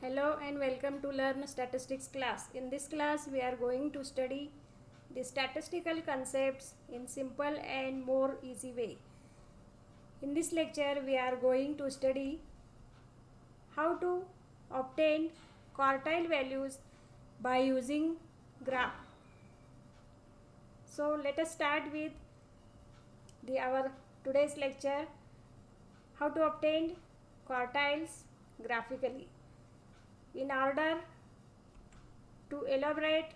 Hello and welcome to Learn Statistics class. In this class we are going to study the statistical concepts in simple and more easy way. In this lecture we are going to study how to obtain quartile values by using graph. So let us start with our today's lecture, how to obtain quartiles graphically. In order to elaborate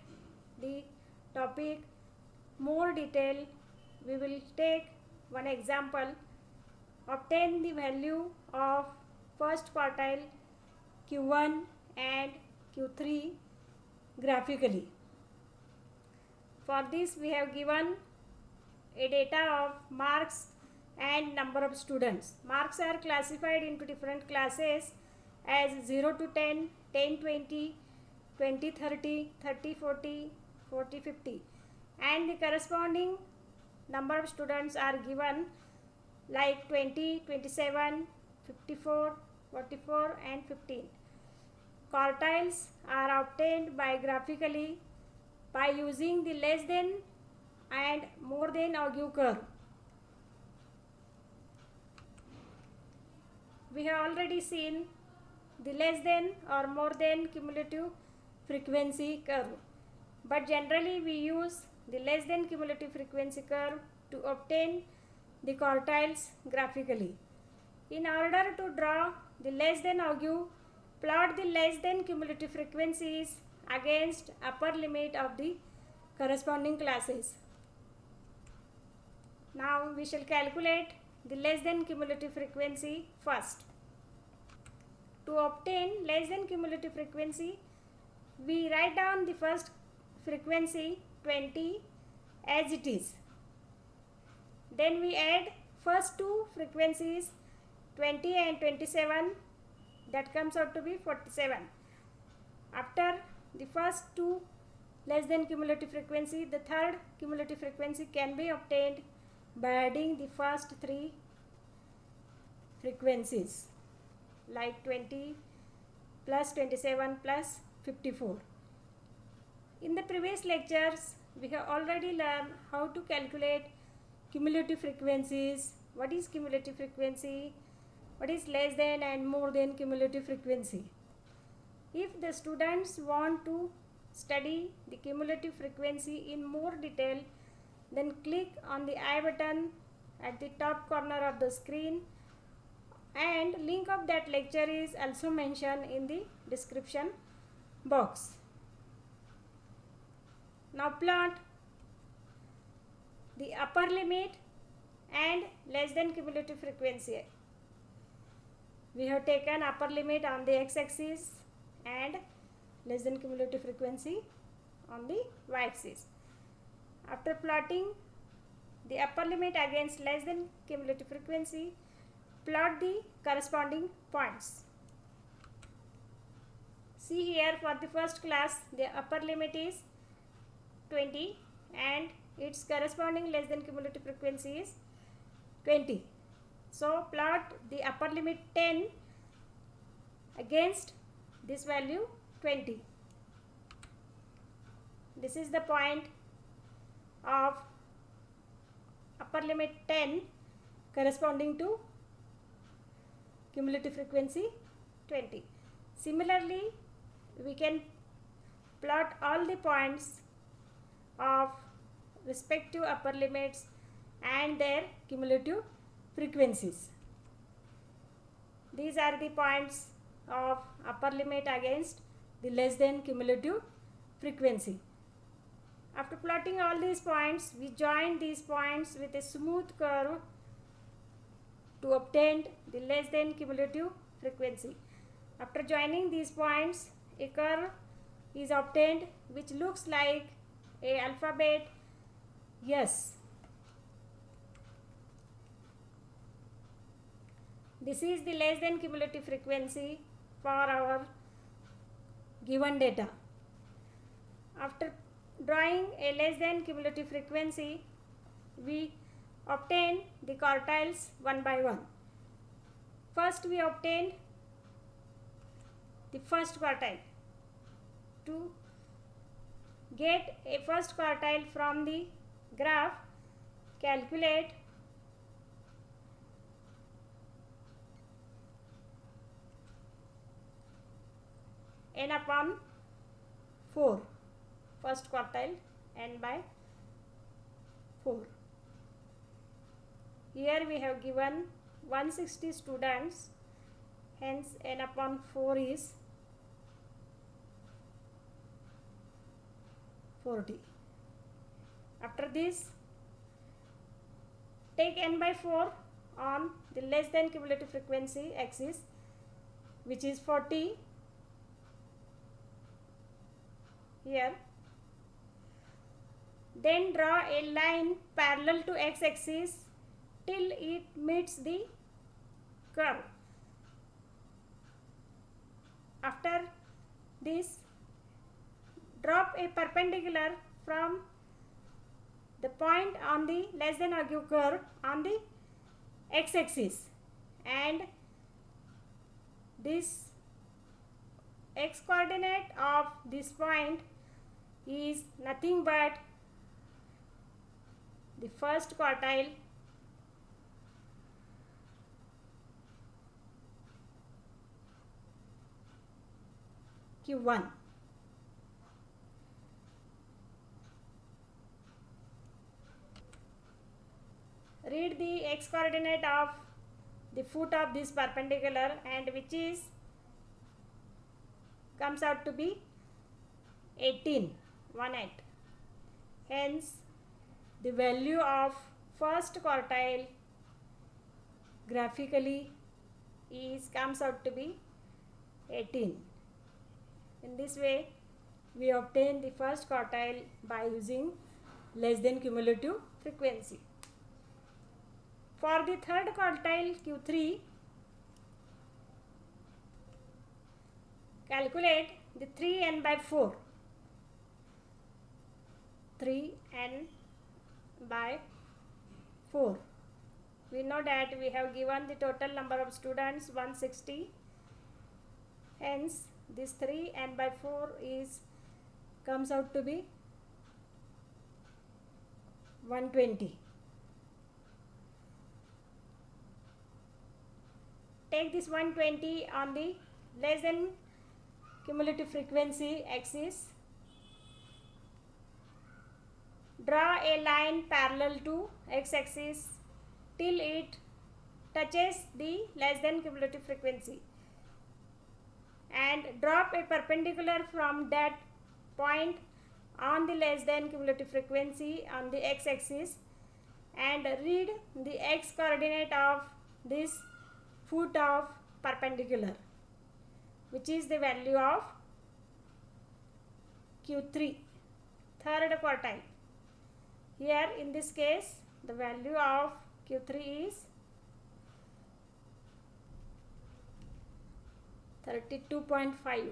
the topic more detail, we will take one example. Obtain the value of first quartile Q1 and Q3 graphically. For this we have given a data of marks and number of students. Marks are classified into different classes as 0 to 10, 10, 20, 20, 30, 30, 40, 40, 50, and the corresponding number of students are given like 20, 27, 54, 44 and 15. Quartiles are obtained by graphically by using the less than and more than ague curve. We have already seen the less than or more than cumulative frequency curve, but generally we use the less than cumulative frequency curve to obtain the quartiles graphically. In order to draw the less than ague, plot the less than cumulative frequencies against upper limit of the corresponding classes. Now we shall calculate the less than cumulative frequency first. To obtain less than cumulative frequency, we write down the first frequency 20 as it is. Then we add first two frequencies 20 and 27, that comes out to be 47. After the first two less than cumulative frequency, the third cumulative frequency can be obtained by adding the first three frequencies like 20 plus 27 plus 54. In the previous lectures, we have already learned how to calculate cumulative frequencies. What is cumulative frequency? What is less than and more than cumulative frequency? If the students want to study the cumulative frequency in more detail, then click on the I button at the top corner of the screen, and link of that lecture is also mentioned in the description box. Now plot the upper limit and less than cumulative frequency. We have taken upper limit on the x-axis and less than cumulative frequency on the y-axis. After plotting the upper limit against less than cumulative frequency, plot the corresponding points. See here, for the first class the upper limit is 20 and its corresponding less than cumulative frequency is 20. So plot the upper limit 10 against this value 20. This is the point of upper limit 10 corresponding to cumulative frequency 20. Similarly, we can plot all the points of respective upper limits and their cumulative frequencies. These are the points of upper limit against the less than cumulative frequency. After plotting all these points, we join these points with a smooth curve to obtain the less than cumulative frequency. After joining these points, a curve is obtained which looks like a alphabet S. This is the less than cumulative frequency for our given data. After drawing a less than cumulative frequency, we obtain the quartiles one by one. First we obtain the first quartile. To get a first quartile from the graph, calculate n upon 4, first quartile n by 4. Here we have given 160 students, hence n upon 4 is 40. After this, take n by 4 on the less than cumulative frequency axis, which is 40 here. Then draw a line parallel to x-axis till it meets the curve. After this, drop a perpendicular from the point on the less than argue curve on the x-axis, and this x coordinate of this point is nothing but the first quartile Q1. Read the x coordinate of the foot of this perpendicular, and which is comes out to be 18. Hence the value of first quartile graphically comes out to be 18. In this way we obtain the first quartile by using less than cumulative frequency. For the third quartile Q3, calculate the 3n by 4. 3n by 4. We know that we have given the total number of students 160. Hence this 3n by 4 comes out to be 120. Take this 120 on the less than cumulative frequency axis. Draw a line parallel to x-axis till it touches the less than cumulative frequency, and drop a perpendicular from that point on the less than cumulative frequency on the x-axis, and read the x coordinate of this foot of perpendicular, which is the value of Q3, third quartile. Here in this case the value of Q3 is 32.5.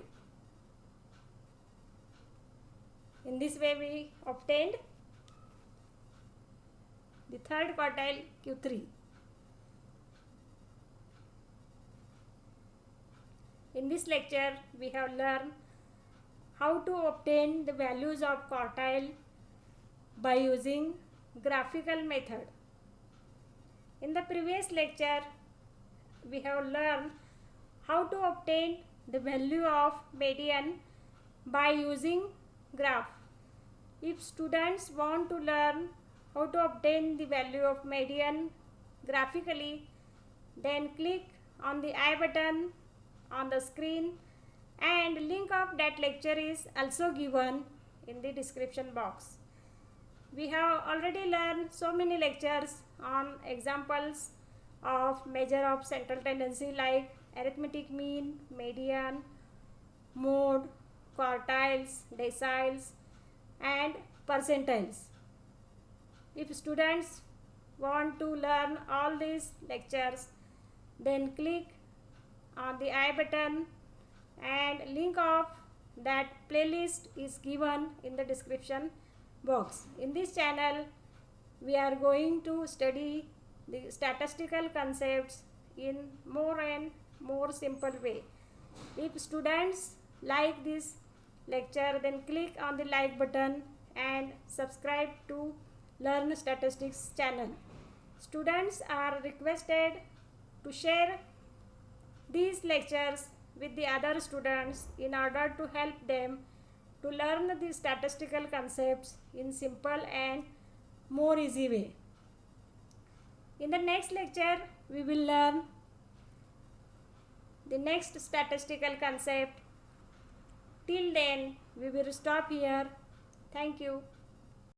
In this way we obtained the third quartile Q3. In this lecture we have learned how to obtain the values of quartile by using graphical method. In the previous lecture we have learned how to obtain the value of median by using graph. If students want to learn how to obtain the value of median graphically, then click on the I button on the screen, and link of that lecture is also given in the description box. We have already learned so many lectures on examples of measure of central tendency like arithmetic mean, median, mode, quartiles, deciles, and percentiles. If students want to learn all these lectures, then click on the I button, and link of that playlist is given in the description box. In this channel we are going to study the statistical concepts in more and more simple way. If students like this lecture, then click on the like button and subscribe to Learn Statistics channel. Students are requested to share these lectures with the other students in order to help them to learn the statistical concepts in simple and more easy way. In the next lecture, we will learn the next statistical concept. Till then, we will stop here. Thank you.